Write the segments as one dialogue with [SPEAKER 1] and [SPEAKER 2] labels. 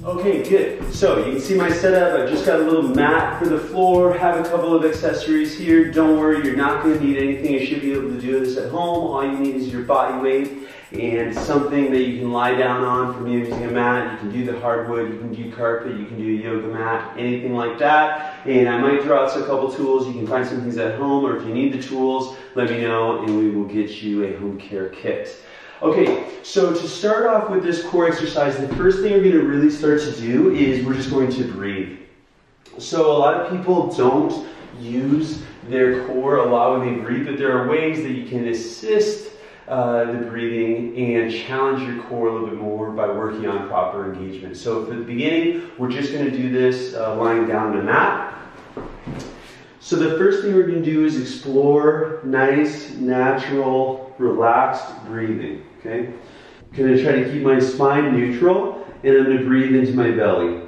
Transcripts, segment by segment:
[SPEAKER 1] Okay, good. So you can see my setup. I've just got a little mat for the floor, have a couple of accessories here. Don't worry, you're not going to need anything. You should be able to do this at home. All you need is your body weight and something that you can lie down on. For me, I'm using a mat. You can do the hardwood, you can do carpet, you can do a yoga mat, anything like that. And I might throw out a couple tools. You can find some things at home, or if you need the tools, let me know and we will get you a home care kit. Okay, so to start off with this core exercise, the first thing we're going to really start to do is we're just going to breathe. So a lot of people don't use their core a lot when they breathe, but there are ways that you can assist the breathing and challenge your core a little bit more by working on proper engagement. So for the beginning, we're just going to do this lying down on a mat. So the first thing we're going to do is explore nice, natural, relaxed breathing. Okay? I'm going to try to keep my spine neutral, and I'm going to breathe into my belly.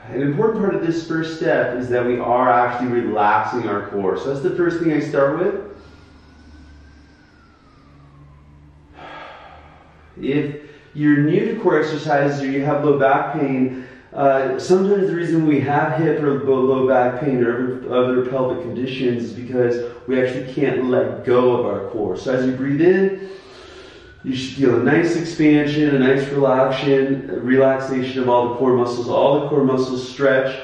[SPEAKER 1] An important part of this first step is that we are actually relaxing our core. So that's the first thing I start with. If you're new to core exercises or you have low back pain, sometimes the reason we have hip or low back pain or other pelvic conditions is because we actually can't let go of our core. So as you breathe in, you should feel a nice expansion, a nice relaxation of all the core muscles. All the core muscles stretch.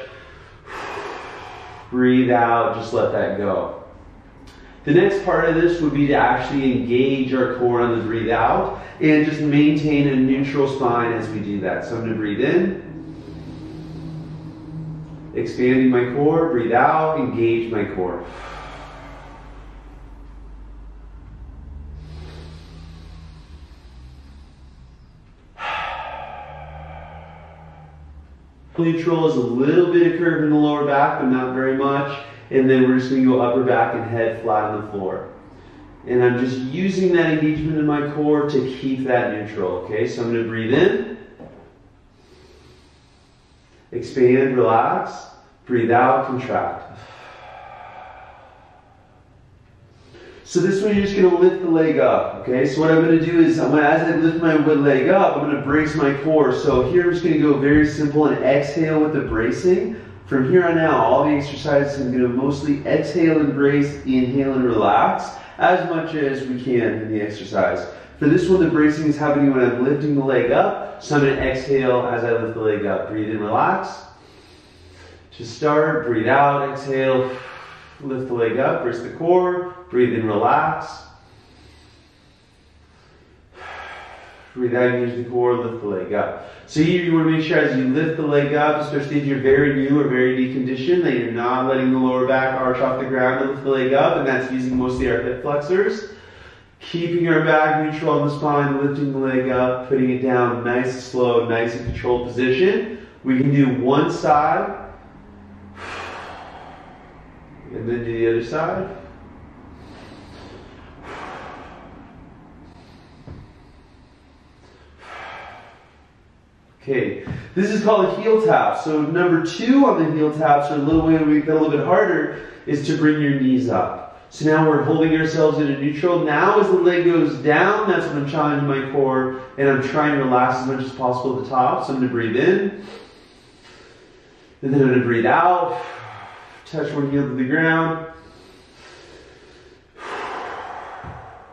[SPEAKER 1] Breathe out, just let that go. The next part of this would be to actually engage our core on the breathe out and just maintain a neutral spine as we do that. So I'm going to breathe in, expanding my core, breathe out, engage my core. Neutral is a little bit of curve in the lower back, but not very much. And then we're just going to go upper back and head flat on the floor. And I'm just using that engagement in my core to keep that neutral. Okay, so I'm going to breathe in, expand, relax, breathe out, contract. So this one, you're just going to lift the leg up, okay? So what I'm going to do is, as I lift my leg up, I'm going to brace my core. So here I'm just going to go very simple and exhale with the bracing. From here on out, all the exercises, I'm going to mostly exhale and brace, inhale and relax, as much as we can in the exercise. For this one, the bracing is happening when I'm lifting the leg up, so I'm going to exhale as I lift the leg up. Breathe in, relax. To start, breathe out, exhale, lift the leg up, brace the core, breathe in, relax. Breathe out, engage the core, lift the leg up. So here you want to make sure as you lift the leg up, especially if you're very new or very deconditioned, that you're not letting the lower back arch off the ground to lift the leg up, and that's using mostly our hip flexors. Keeping our back neutral on the spine, lifting the leg up, putting it down nice and slow, nice and controlled position. We can do one side, and then do the other side. Okay, this is called a heel tap. So number 2 on the heel taps, or a little way to make that a little bit harder, is to bring your knees up. So now we're holding ourselves in a neutral. Now as the leg goes down, that's when I'm challenging my core, and I'm trying to relax as much as possible at the top. So I'm going to breathe in, and then I'm going to breathe out, touch one heel to the ground.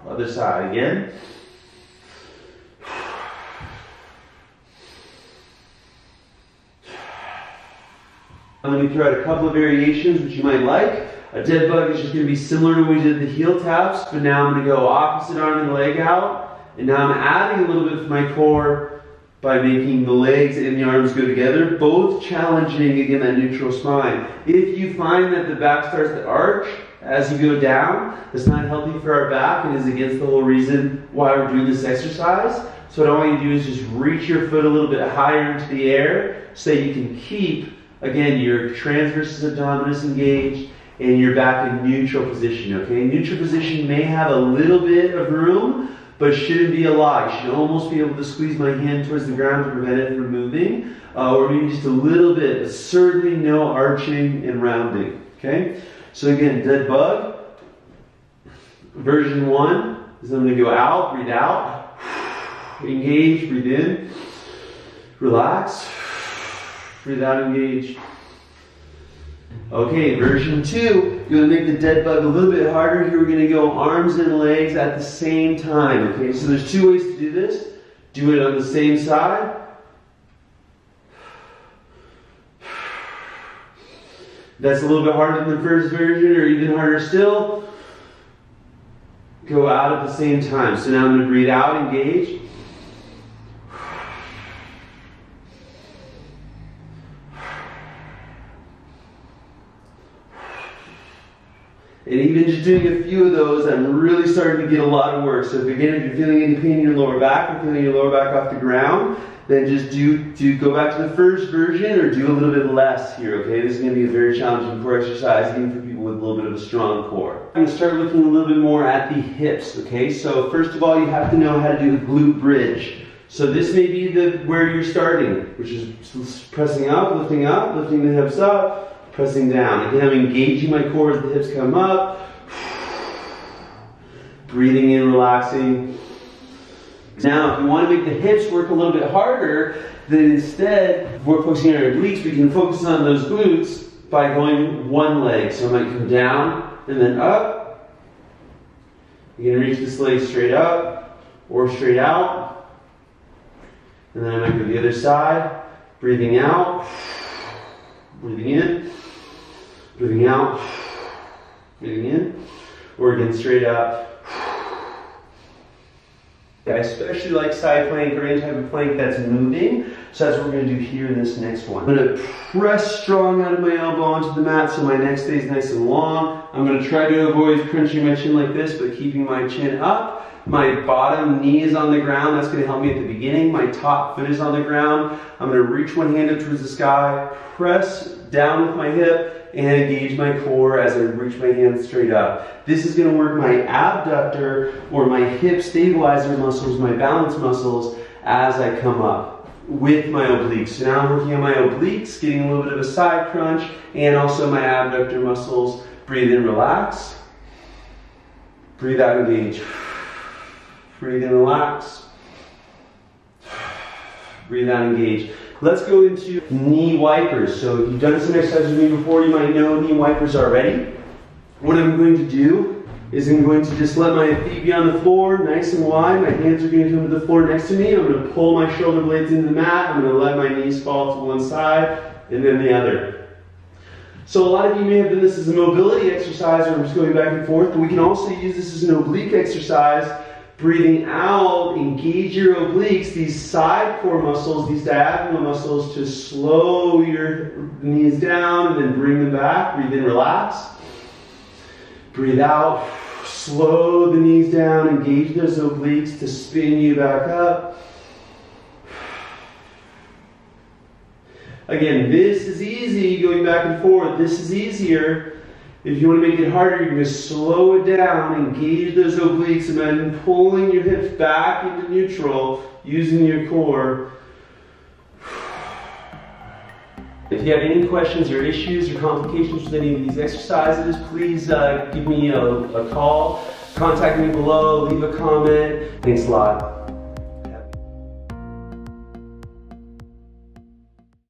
[SPEAKER 1] Other side again. I'm going to throw out a couple of variations which you might like. A dead bug is just going to be similar to when we did the heel taps, but now I'm going to go opposite arm and leg out. And now I'm adding a little bit to my core by making the legs and the arms go together, both challenging, again, that neutral spine. If you find that the back starts to arch as you go down, that's not healthy for our back and is against the whole reason why we're doing this exercise. So what I want you to do is just reach your foot a little bit higher into the air so that you can keep, again, your transversus abdominis engaged and your back in neutral position, okay? Neutral position may have a little bit of room, but shouldn't be a lot. You should almost be able to squeeze my hand towards the ground to prevent it from moving, or maybe just a little bit, but certainly no arching and rounding, okay? So again, dead bug, Version 1 is I'm going to go out, breathe out, engage, breathe in, relax, breathe out, engage. Okay, version 2, you're going to make the dead bug a little bit harder. Here we're going to go arms and legs at the same time. Okay, so there's 2 ways to do this. Do it on the same side. That's a little bit harder than the first version, or even harder still. Go out at the same time. So now I'm going to breathe out, engage. And even just doing a few of those, I'm really starting to get a lot of work. So again, if you're feeling any pain in your lower back, or feeling your lower back off the ground, then just go back to the first version or do a little bit less here, okay? This is going to be a very challenging core exercise, even for people with a little bit of a strong core. I'm going to start looking a little bit more at the hips, okay? So first of all, you have to know how to do the glute bridge. So this may be where you're starting, which is pressing up, lifting the hips up, pressing down. Again, I'm engaging my core as the hips come up. Breathing in, relaxing. Now, if you want to make the hips work a little bit harder, then instead, we're focusing on our obliques, we can focus on those glutes by going one leg. So I might come down and then up. You can reach this leg straight up or straight out. And then I might go the other side, breathing out, breathing in, breathing out, breathing in, or again straight up. I especially like side plank or any type of plank that's moving, so that's what we're going to do here in this next one. I'm going to press strong out of my elbow onto the mat so my neck stays nice and long. I'm going to try to avoid crunching my chin like this, but keeping my chin up. My bottom knee is on the ground, that's going to help me at the beginning. My top foot is on the ground. I'm going to reach one hand up towards the sky, press down with my hip, and engage my core as I reach my hand straight up. This is going to work my abductor or my hip stabilizer muscles, my balance muscles, as I come up with my obliques. So now I'm working on my obliques, getting a little bit of a side crunch, and also my abductor muscles. Breathe in, relax. Breathe out, engage. Breathe in, relax. Breathe out, engage. Let's go into knee wipers. So if you've done some exercises with me before, you might know knee wipers already. What I'm going to do is I'm going to just let my feet be on the floor, nice and wide. My hands are going to come to the floor next to me. I'm going to pull my shoulder blades into the mat. I'm going to let my knees fall to one side and then the other. So a lot of you may have done this as a mobility exercise where I'm just going back and forth, but we can also use this as an oblique exercise. Breathing out, engage your obliques, these side core muscles, these diagonal muscles, to slow your knees down and then bring them back. Breathe in, relax. Breathe out, slow the knees down, engage those obliques to spin you back up. Again, this is easy, going back and forth. This is easier. If you want to make it harder, you're going to slow it down, engage those obliques, imagine pulling your hips back into neutral, using your core. If you have any questions or issues or complications with any of these exercises, please give me a call, contact me below, leave a comment. Thanks a lot.